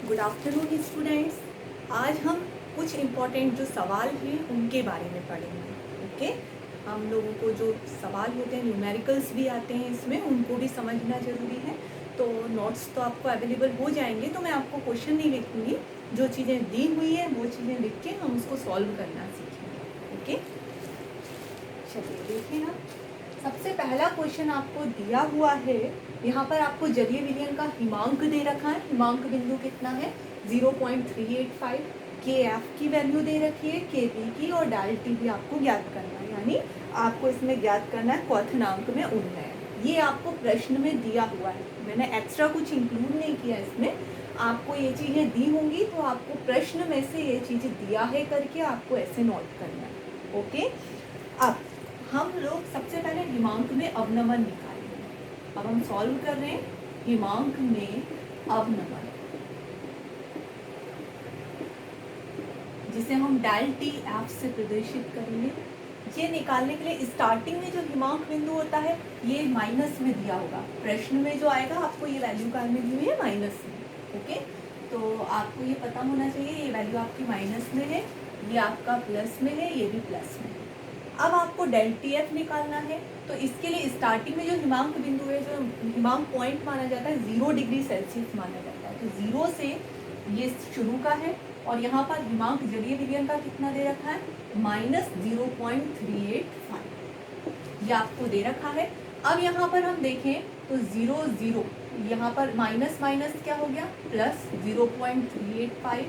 Good afternoon students. आज हम कुछ इम्पोर्टेंट जो सवाल हैं उनके बारे में पढ़ेंगे। ओके, हम लोगों को जो सवाल होते हैं न्यूमेरिकल्स भी आते हैं इसमें, उनको भी समझना ज़रूरी है। तो नोट्स तो आपको अवेलेबल हो जाएंगे, तो मैं आपको क्वेश्चन नहीं लिखूंगी, जो चीज़ें दी हुई है वो चीज़ें लिख के हम उसको सॉल्व करना सीखेंगे। ओके, चलिए देखें आप। सबसे पहला क्वेश्चन आपको दिया हुआ है, यहाँ पर आपको जलीय विलयन का हिमांक दे रखा है। हिमांक बिंदु कितना है? 0.385। के एफ की वैल्यू दे रखी है, के बी की, और डेल टी भी आपको ज्ञात करना है। यानी आपको इसमें ज्ञात करना है क्वथनांक में उन्नयन। ये आपको प्रश्न में दिया हुआ है, मैंने एक्स्ट्रा कुछ इंक्लूड नहीं किया इसमें। आपको ये चीज़ें दी होंगी तो आपको प्रश्न में से ये चीज़ दिया है करके आपको ऐसे नोट करना है। ओके, अब हम लोग सबसे पहले हिमांक में अवनमन निकालेंगे। अब हम सॉल्व कर रहे हैं हिमांक में अवनमन, जिसे हम डेल टी एफ से प्रदर्शित करेंगे। ये निकालने के लिए स्टार्टिंग में जो हिमांक बिंदु होता है ये माइनस में दिया होगा। प्रश्न में जो आएगा आपको ये वैल्यू कार में दी हुई है माइनस में। ओके, तो आपको ये पता होना चाहिए ये वैल्यू आपकी माइनस में है, ये आपका प्लस में है, ये भी प्लस में है। अब आपको डेल टी एफ निकालना है, तो इसके लिए स्टार्टिंग में जो हिमांक बिंदु है, जो हिमांक पॉइंट माना जाता है, 0 डिग्री सेल्सियस माना जाता है। तो 0 से ये शुरू का है, और यहाँ पर हिमांक जलीय विलयन का कितना दे रखा है? -0.385 ये आपको दे रखा है। अब यहाँ पर हम देखें तो 0 0, यहाँ पर माइनस माइनस क्या हो गया? प्लस 0.385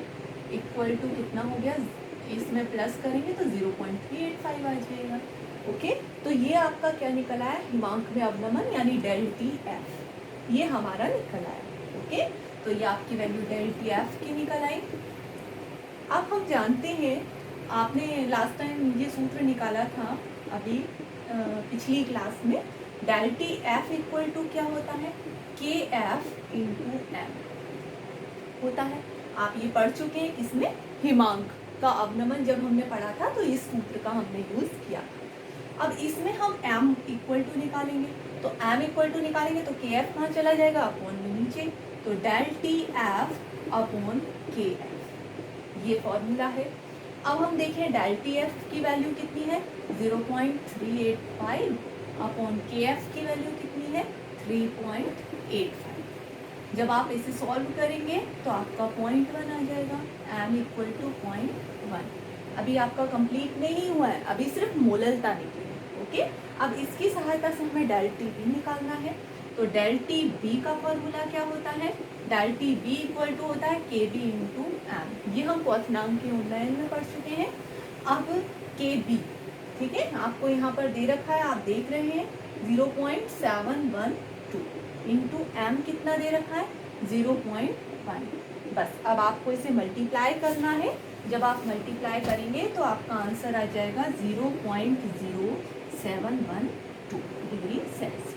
इक्वल टू कितना हो गया? इसमें प्लस करेंगे तो 0.385 आ जाएगा। ओके, तो ये आपका क्या निकला है? हिमांक में अवनमन यानी डेल टी एफ, ये हमारा निकला है। ओके, तो ये आपकी वैल्यू डेल टी एफ की निकल आई। अब हम जानते हैं, आपने लास्ट टाइम ये सूत्र निकाला था अभी पिछली क्लास में, del T F equal to क्या होता है? के एफ इंटू एम होता है। आप ये पढ़ चुके हैं किसमें? हिमांक का अवनमन जब हमने पढ़ा था तो इस सूत्र का हमने यूज किया। अब इसमें हम m इक्वल टू निकालेंगे, तो m इक्वल टू निकालेंगे तो के एफ कहाँ चला जाएगा? अपॉन में नीचे, तो डेल टी एफ अपॉन के एफ, ये फॉर्मूला है। अब हम देखें डेल टी एफ की वैल्यू कितनी है? 0.385 अपॉन के एफ की वैल्यू कितनी है? 3.85। जब आप इसे सॉल्व करेंगे तो आपका 0.1 आ जाएगा, m इक्वल टू 0.1। अभी आपका कंप्लीट नहीं हुआ है, अभी सिर्फ मोलरता निकली है। ओके, अब इसकी सहायता से हमें डेल टी बी निकालना है। तो डेल टी बी का फॉर्मूला क्या होता है? Del T B equal to होता है के बी इंटू एम। ये हम क्वथनांक के उन्नयन में पढ़ चुके हैं। अब के बी, ठीक है, आपको यहाँ पर दे रखा है, आप देख रहे हैं 0.712 इंटू एम कितना दे रखा है? 0.1। बस अब आपको इसे मल्टीप्लाई करना है। जब आप मल्टीप्लाई करेंगे तो आपका आंसर आ जाएगा 0.0712 डिग्री सेल्सियस।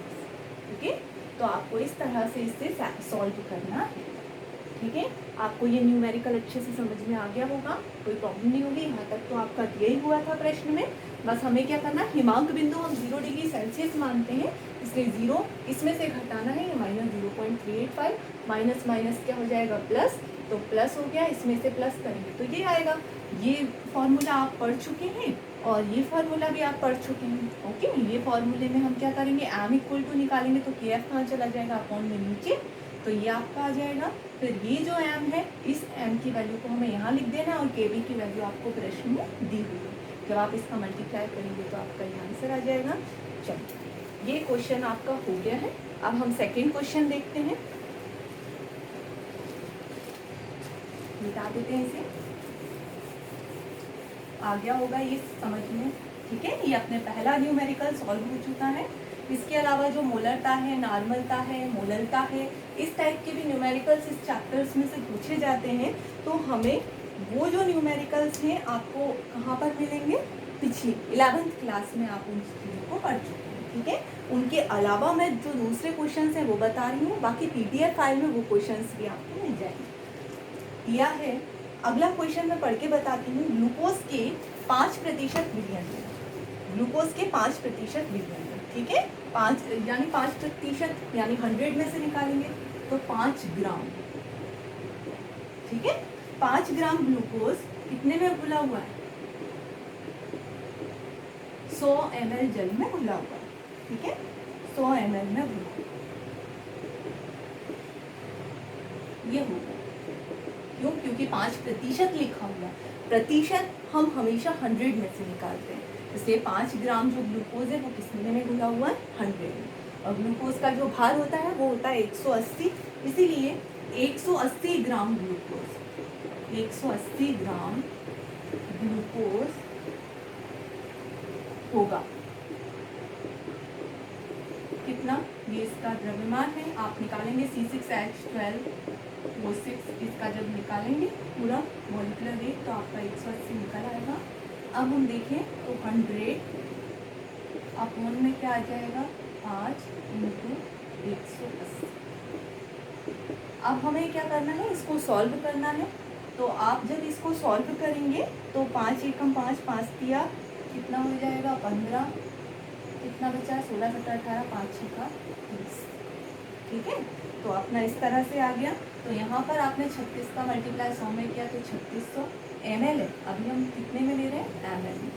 ओके, तो आपको इस तरह से इसे सॉल्व करना है। ठीक है, आपको ये न्यूमेरिकल अच्छे से समझ में आ गया होगा, कोई प्रॉब्लम नहीं होगी। यहाँ तक तो आपका दिया ही हुआ था प्रश्न में। बस हमें क्या करना है, हिमांक बिंदु हम 0 डिग्री सेल्सियस मानते हैं, इसलिए 0 इसमें से घटाना है, ये -0.385, माइनस माइनस क्या हो जाएगा? प्लस, तो प्लस हो गया, इसमें से प्लस करेंगे तो ये आएगा। ये फॉर्मूला आप पढ़ चुके हैं और ये फार्मूला भी आप पढ़ चुके हैं। ओके, ये फॉर्मूले में हम क्या करेंगे? एम इक्वल टू निकालेंगे तो के एफ कहाँ चला जाएगा? अपॉन में नीचे, तो ये आपका आ जाएगा। फिर ये जो m है, इस m की वैल्यू को हमें यहाँ लिख देना है, और के बी की वैल्यू आपको प्रश्न में दी हुई है। जब आप इसका मल्टीप्लाई करेंगे तो आपका ये आंसर आ जाएगा। चलिए, ये क्वेश्चन आपका हो गया है। अब हम सेकेंड क्वेश्चन देखते हैं, मिटा देते हैं इसे, आ गया होगा ये समझ में। ठीक है, ये अपने पहला न्यूमेरिकल सॉल्व हो चुका है। इसके अलावा जो मोलरता है, नॉर्मलता है, मोलरता है, इस टाइप के भी न्यूमेरिकल्स इस चैप्टर्स में से पूछे जाते हैं। तो हमें वो जो न्यूमेरिकल्स हैं आपको कहाँ पर मिलेंगे? पिछली 11th क्लास में आप उन चीज़ों को पढ़ चुके हैं। ठीक है, उनके अलावा मैं जो दूसरे क्वेश्चंस हैं वो बता रही हूँ, बाकी PDF फाइल में वो क्वेश्चंस भी आपको मिल जाएंगे। दिया है अगला क्वेश्चन मैं पढ़ के बताती हूँ। ग्लूकोज के 5% विलयन है, ग्लूकोज के 5% विलयन है। ठीक है, 5 यानी 5% यानी 100 में से निकालेंगे तो 5 ग्राम। ठीक है। 5 ग्राम ग्लूकोज कितने में घुला हुआ है? 100 ml जल में घुला हुआ है, ठीक है, 100 ml में घुला, ये होगा। क्यों? क्योंकि 5% लिखा हुआ, प्रतिशत हम हमेशा 100 में से निकालते हैं, इसलिए 5 ग्राम जो ग्लूकोज है वो कितने में घुला हुआ है? 100 में। और ग्लूकोज का जो भार होता है वो होता है 180, इसीलिए 180 ग्राम ग्लूकोज, 180 ग्राम ग्लूकोज होगा। कितना? ये इसका द्रव्यमान है, आप निकालेंगे C6H12O6, इसका जब निकालेंगे पूरा मॉलिक्यूलर वेट तो आपका 180 निकल आएगा। अब हम देखें तो 100 अपॉन में क्या आ जाएगा? 5 × 180। अब हमें क्या करना है? इसको सॉल्व करना है। तो आप जब इसको सॉल्व करेंगे तो 5 एकम 5, 5 दिया कितना हो जाएगा? 15, कितना बचा? 16, 17, 18, 5 6 का 30, ठीक है। तो अपना इस तरह से आ गया। तो यहाँ पर आपने 36 का मल्टीप्लाई 100 में किया तो 3600 ml है। अभी हम कितने में ले रहे हैं? ml में।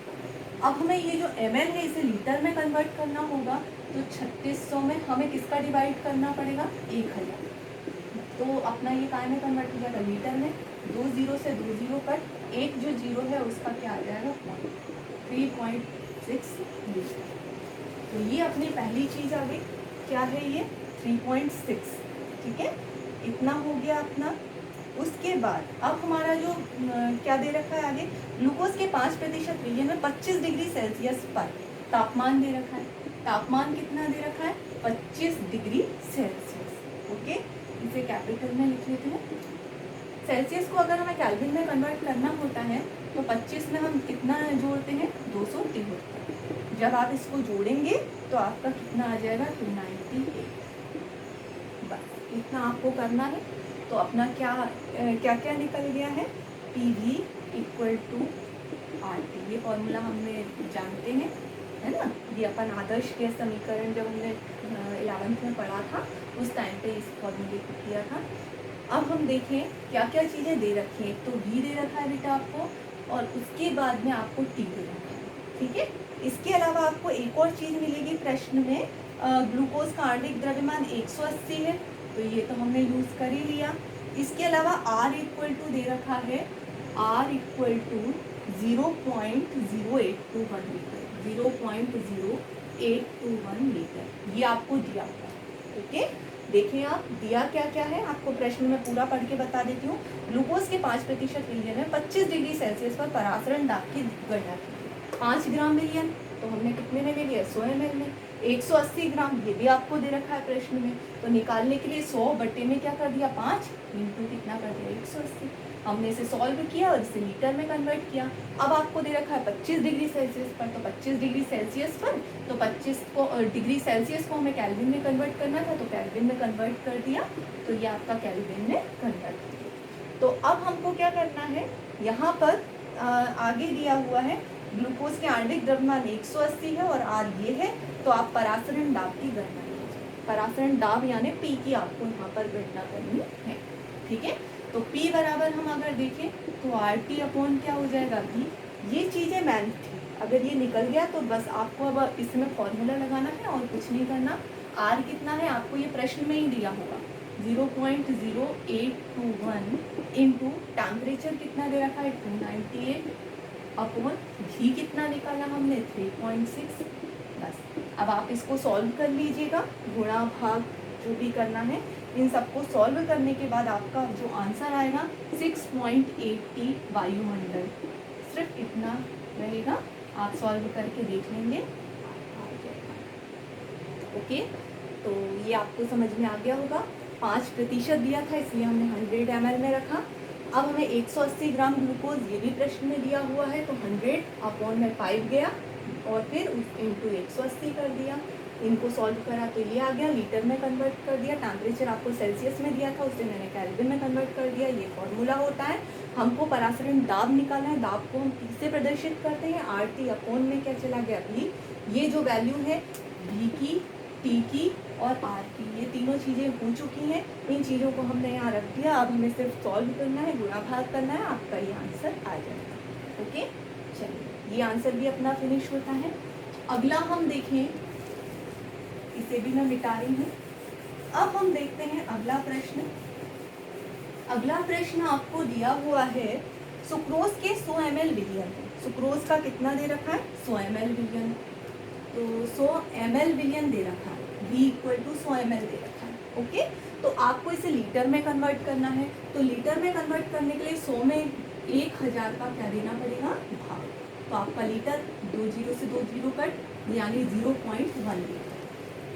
अब हमें ये जो ml है इसे लीटर में कन्वर्ट करना होगा, तो 3600 में हमें किसका डिवाइड करना पड़ेगा? 1000। तो अपना ये काय में कन्वर्ट हो जाएगा? लीटर में। 2 0 से 2 0 कट, एक जो जीरो है उसका क्या आ जाएगा? 3.6 लीटर। तो ये अपनी पहली चीज़ आ गई। क्या है ये? 3.6, ठीक है, इतना हो गया अपना। उसके बाद अब हमारा जो क्या दे रखा है आगे? ग्लूकोज के 5% रीजन में 25 डिग्री सेल्सियस पर तापमान दे रखा है। तापमान कितना दे रखा है? 25 डिग्री सेल्सियस। ओके, इसे कैपिटल में लिख लेते हैं। सेल्सियस को अगर हमें केल्विन में कन्वर्ट करना होता है तो 25 में हम कितना जोड़ते हैं? 200 जोड़ते हैं। जब आप इसको जोड़ेंगे तो आपका कितना आ जाएगा? 298। बस इतना आपको करना है। तो अपना क्या क्या क्या निकल गया है? PV = RT। ये फॉर्मूला हमने जानते हैं, है ना। ये अपन आदर्श गैस समीकरण जब हमने 11th में पढ़ा था उस टाइम पे इस फॉर्मूले को किया था। अब हम देखें क्या क्या चीज़ें दे रखी हैं। तो V दे रखा है बेटा आपको, और उसके बाद में आपको T दे रखा है, ठीक है। इसके अलावा आपको एक और चीज़ मिलेगी प्रश्न में। ग्लूकोज का आणविक द्रव्यमान 180 है, तो ये तो हमने यूज़ कर ही लिया। इसके अलावा R = दे रखा है, R = 0.0821 लीटर, 0.0821 लीटर ये आपको दिया हुआ है। ओके, देखिए आप दिया क्या क्या है, आपको प्रश्न में पूरा पढ़ के बता देती हूँ। ग्लूकोज के 5% विलयन में 25 डिग्री सेल्सियस पर परासरण दाब की गणना की। 5 ग्राम विलयन तो हमने कितने में ले लिया? 100 ml में। 180 ग्राम ये भी आपको दे रखा है प्रश्न में, तो निकालने के लिए 100 बटे में क्या कर दिया? 5 इंटू कितना कर दिया? 180। हमने इसे सॉल्व किया और इसे लीटर में कन्वर्ट किया। अब आपको दे रखा है 25 डिग्री सेल्सियस पर, तो 25 डिग्री सेल्सियस पर तो 25 को डिग्री सेल्सियस को हमें केल्विन में कन्वर्ट करना था, तो केल्विन में कन्वर्ट कर दिया। तो ये आपका केल्विन में कन्वर्ट हो गया। तो अब हमको क्या करना है? यहाँ पर आगे दिया हुआ है ग्लूकोज के आणविक द्रव्यमान 180 है और R ये है, तो आप परासरण दाब की गणना कीजिए। परासरण दाब यानी P की आपको यहाँ पर गणना करनी है, ठीक है। तो P बराबर हम अगर देखें तो RT अपॉन क्या हो जाएगा? V। ये चीज़ें मैंथ थी, अगर ये निकल गया तो बस आपको अब इसमें फॉर्मूला लगाना है और कुछ नहीं करना। R कितना है आपको ये प्रश्न में ही दिया होगा, 0.0821 इंटू टेम्परेचर कितना दे रखा है? 298 अपॉन घी कितना निकाला हमने? 3.6। बस अब आप इसको सॉल्व कर लीजिएगा, गुणा भाग जो भी करना है। इन सबको सॉल्व करने के बाद आपका जो आंसर आएगा 6.80 वायुमंडल, सिर्फ इतना रहेगा। आप सॉल्व करके देख लेंगे, ओके। तो ये आपको समझ में आ गया होगा। 5% दिया था इसलिए हमने 100 ml में रखा। अब हमें 180 ग्राम ग्लूकोज ये भी प्रश्न में दिया हुआ है, तो 100 अपॉन में 5 गया और फिर इंटू 180 कर दिया। इनको सॉल्व करा तो ये आ गया, लीटर में कन्वर्ट कर दिया। टेम्परेचर आपको सेल्सियस में दिया था, उससे मैंने केल्विन में कन्वर्ट कर दिया। ये फॉर्मूला होता है। हमको परासरण दाब निकालना है, दाब को हम P से प्रदर्शित करते हैं। RT अपॉन में क्या चला गया? V। ये जो वैल्यू है V की, T की और आर की, ये तीनों चीज़ें हो चुकी हैं। इन चीज़ों को हमने यहाँ रख दिया। अब हमें सिर्फ सॉल्व करना है, गुणा भाग करना है, आपका ये आंसर आ जाएगा। ओके, चलिए ये आंसर भी अपना फिनिश होता है। अगला हम देखें, इसे भी मैं मिटा रही हूँ। अब हम देखते हैं अगला प्रश्न। अगला प्रश्न आपको दिया हुआ है सुक्रोज के 100 ml विलियन। सुक्रोज का कितना दे रखा है? 100 ml विलियन। तो 100 ml विलियन दे रखा है, V = 100 ml दे रखा है। ओके, तो आपको इसे लीटर में कन्वर्ट करना है। तो लीटर में कन्वर्ट करने के लिए 100 में 1000 का क्या देना पड़ेगा? भाग। तो आपका लीटर 2 0 से 2 0 कट, यानी 0.1 लीटर।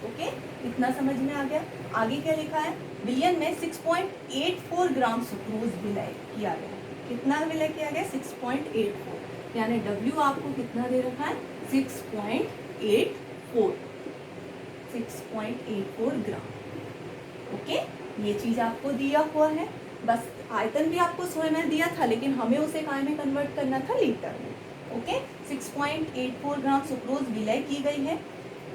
ओके, इतना समझ में आ गया। आगे क्या लिखा है? विलियन में 6.84 ग्राम सुक्रोज विलय किया गया। कितना विलय किया गया? 6.84, यानी W आपको कितना दे रखा है? 6.84 ग्राम। ओके, ये चीज आपको दिया हुआ है। बस आयतन भी आपको 100 ml दिया था, लेकिन हमें उसे काय में कन्वर्ट करना था? लीटर में। ओके, 6.84 ग्राम सुक्रोज विलय की गई है।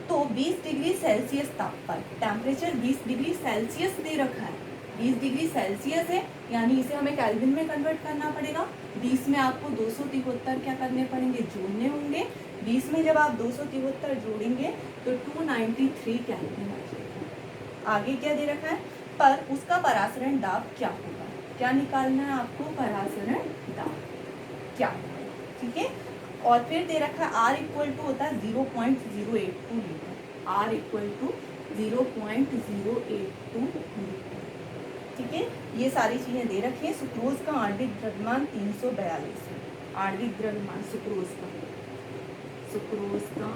तो 20 डिग्री सेल्सियस ताप पर, टेम्परेचर 20 डिग्री सेल्सियस दे रखा है, 20 डिग्री सेल्सियस है, यानी इसे हमें केल्विन में कन्वर्ट करना पड़ेगा। 20 में आपको 273 क्या करने पड़ेंगे? जोड़ने होंगे। 20 में जब आप 273 जोड़ेंगे तो 293 केल्विन आ जाएगा। आगे क्या दे रखा है? पर उसका परासरण दाब क्या होगा? क्या निकालना है आपको? परासरण दाब क्या होगा, ठीक है। और फिर दे रखा है R = होता है 0.082 लीटर। R = 0.082 लीटर, ठीक है। ये सारी चीज़ें दे रखी है। सुक्रोज का आणविक द्रव्यमान 342 है। आणविक द्रव्यमान सुक्रोज का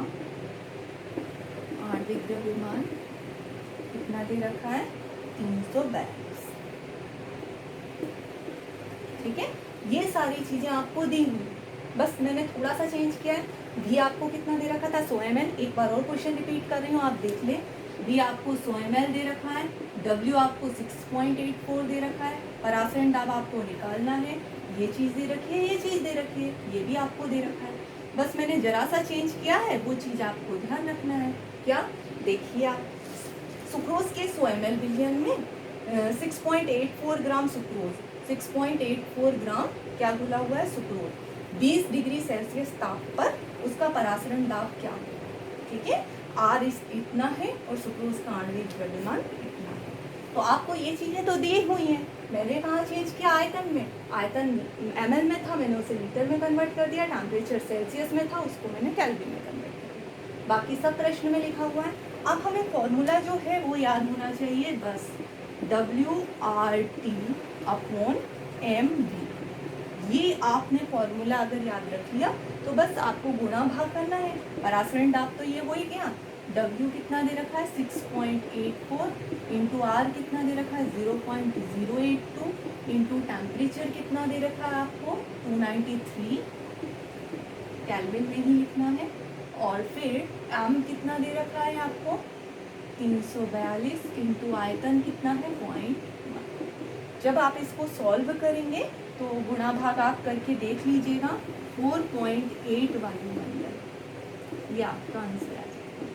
आणविक द्रव्यमान कितना दे रखा है? 342, ठीक है। ये सारी चीज़ें आपको दी हुई, बस मैंने थोड़ा सा चेंज किया है। भी आपको कितना दे रखा था? 100 ml। एक बार और क्वेश्चन रिपीट कर रही हूँ, आप देख लें। भी आपको 100 ml दे रखा है, W आपको 6.84 दे रखा है, परासरण दाब आपको निकालना है। ये चीज़ दे रखी है, ये चीज़ दे रखी है, ये भी आपको दे रखा है। बस मैंने जरा सा चेंज किया है, वो चीज़ आपको ध्यान रखना है। क्या? देखिए आप, सुक्रोज के 100 ml विलियन में 6.84 ग्राम सुक्रोज, 6.84 ग्राम क्या घुला हुआ है? सुक्रोज। 20 डिग्री सेल्सियस ताप पर उसका परासरण दाब क्या है, ठीक है। R इतना है और सुक्रोज का आणविक द्रव्यमान इतना है। तो आपको ये चीज़ें तो दी हुई हैं। मैंने कहाँ चेंज किया? आयतन में। आयतन ml में था, मैंने उसे लीटर में कन्वर्ट कर दिया। टेम्परेचर सेल्सियस में था, उसको मैंने केल्विन में कन्वर्ट कर दिया। बाकी सब प्रश्न में लिखा हुआ है। अब हमें फॉर्मूला जो है वो याद होना चाहिए, बस WRT/mv। ये आपने फॉर्मूला अगर याद रख लिया तो बस आपको गुणा भाग करना है। परासरण दाब तो ये हो ही गया। W कितना दे रखा है? 6.84 इंटू R कितना दे रखा है? 0.082 इंटू टेम्परेचर कितना दे रखा है आपको? 293 केल्विन में ही लिखना है। और फिर M कितना दे रखा है आपको? 342 इंटू आयतन कितना है? 0.1। जब आप इसको सॉल्व करेंगे तो गुणा भाग आप करके देख लीजिएगा। 4.8 वायुमंडल, ये आपका आंसर आ जाएगा,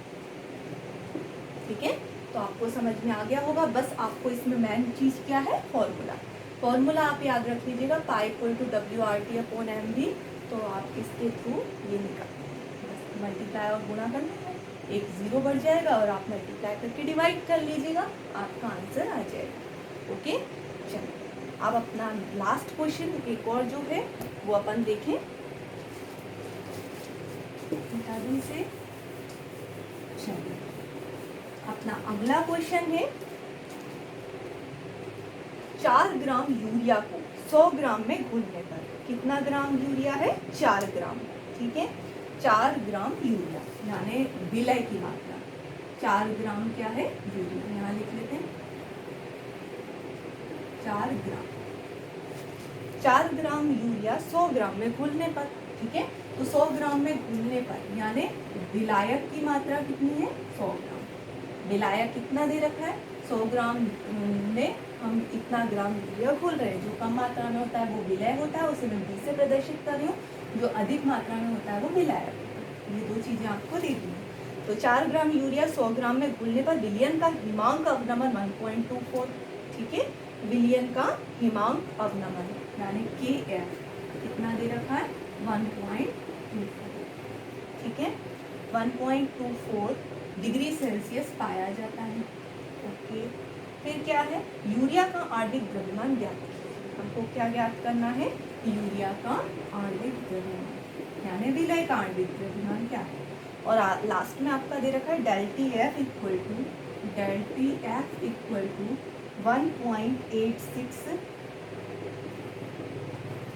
ठीक है। तो आपको समझ में आ गया होगा। बस आपको इसमें मेन चीज़ क्या है? फॉर्मूला। फॉर्मूला आप याद रख लीजिएगा, पाई = WRT/mv। तो आप इसके थ्रू ये निकाल, बस मल्टीप्लाई और गुणा करना है। एक 0 बढ़ जाएगा और आप मल्टीप्लाई करके डिवाइड कर लीजिएगा, आपका आंसर आ जाएगा। ओके, चलिए अब अपना लास्ट क्वेश्चन एक और जो है वो अपन देखें। से चलिए अपना अगला क्वेश्चन है, 4 ग्राम यूरिया को 100 ग्राम में घुलने पर कितना ग्राम यूरिया है? 4 ग्राम, ठीक है। 4 ग्राम यूरिया यानी विलय की मात्रा। 4 ग्राम क्या है? यूरिया। यहाँ लिख लेते हैं 4 ग्राम। 4 ग्राम यूरिया 100 ग्राम में घुलने पर, ठीक है। तो 100 ग्राम में घुलने पर यानी विलायक की मात्रा कितनी है? 100 ग्राम। विलायक कितना दे रखा है? 100 ग्राम में हम इतना ग्राम यूरिया घुल रहे हैं। जो कम मात्रा में होता है वो विलय होता है, उसे मैं बी से प्रदर्शित कर रही हूँ। जो अधिक मात्रा में होता है वो विलायक होता है। ये दो चीज़ें आपको दी हुई हैं। तो 4 ग्राम यूरिया 100 ग्राम में घुलने पर विलयन का हिमांक अवनमन 1.24, ठीक है, विलयन का हिमांक अवनमन यानी KF कितना दे रखा है 1.24, ठीक है, 1.24 डिग्री सेल्सियस पाया जाता है। ओके, फिर क्या है, यूरिया का आणविक द्रव्यमान ज्ञात कीजिए। हमको क्या ज्ञात करना है, यूरिया का आणविक द्रव्यमान यानी विलय का आणविक द्रव्यमान क्या है। और लास्ट में आपका दे रखा है del T F equal to 1.86,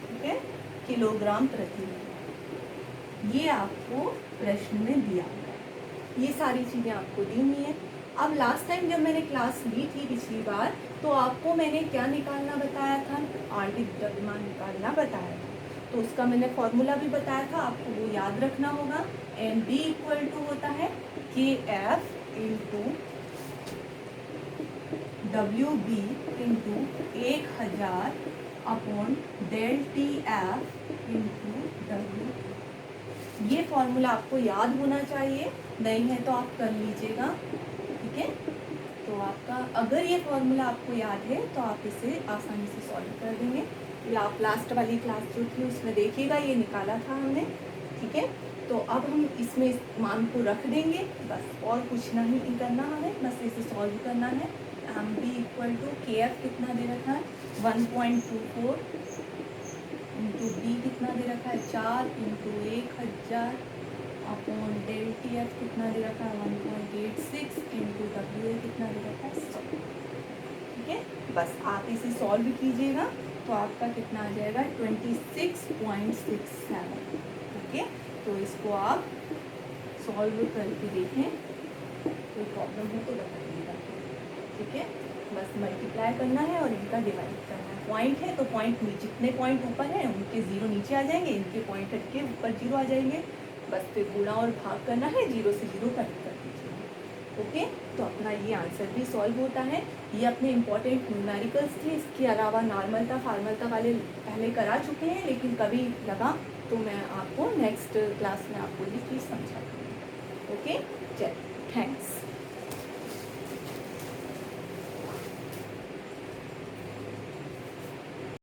ठीक है, किलोग्राम प्रति लीटर। ये आपको प्रश्न में दिया हुआ है, ये सारी चीजें आपको दी हुई है। अब लास्ट टाइम जब मैंने क्लास ली थी पिछली बार, तो आपको मैंने क्या निकालना बताया था, आणविक द्रव्यमान निकालना बताया था। तो उसका मैंने फॉर्मूला भी बताया था, आपको वो याद रखना होगा। MB इक्वल टू होता है KF into WB into 1000 upon del TF into W। ये फॉर्मूला आपको याद होना चाहिए, नहीं है तो आप कर लीजिएगा, ठीक है। तो आपका अगर ये फॉर्मूला आपको याद है तो आप इसे आसानी से सॉल्व कर देंगे। या आप लास्ट वाली क्लास जो थी उसमें देखिएगा, ये निकाला था हमने, ठीक है। तो अब हम इसमें इस मान को रख देंगे, बस और कुछ नहीं करना हमें, बस इसे सॉल्व करना है। MB इक्वल टू KF कितना दे रखा है 1.24 इंटू B कितना दे रखा है 4 इंटू 1000 अपॉन डेल TF कितना दे रखा है 1.86 इंटू WA कितना दे रखा है 100, ठीक है। बस आप इसे सॉल्व कीजिएगा तो आपका कितना आ जाएगा 26.67, ओके। तो इसको आप सॉल्व करके देखें, कोई प्रॉब्लम हो तो बताइएगा, ठीक है। बस मल्टीप्लाई करना है और इनका डिवाइड करना है। पॉइंट है तो पॉइंट में जितने पॉइंट ऊपर हैं उनके जीरो नीचे आ जाएंगे, इनके पॉइंट हट के ऊपर जीरो आ जाएंगे। बस फिर गुणा और भाग करना है, जीरो से जीरो कट कर दीजिए, ओके। तो अपना ये आंसर भी सॉल्व होता है। ये अपने इम्पोर्टेंट न्यूमेरिकल्स थे, इसके अलावा नॉर्मलता फार्मलता वाले पहले करा चुके हैं, लेकिन कभी लगा तो मैं आपको नेक्स्ट क्लास में आपको ये चीज़ समझा दूँगी, ओके। चलिए, थैंक्स।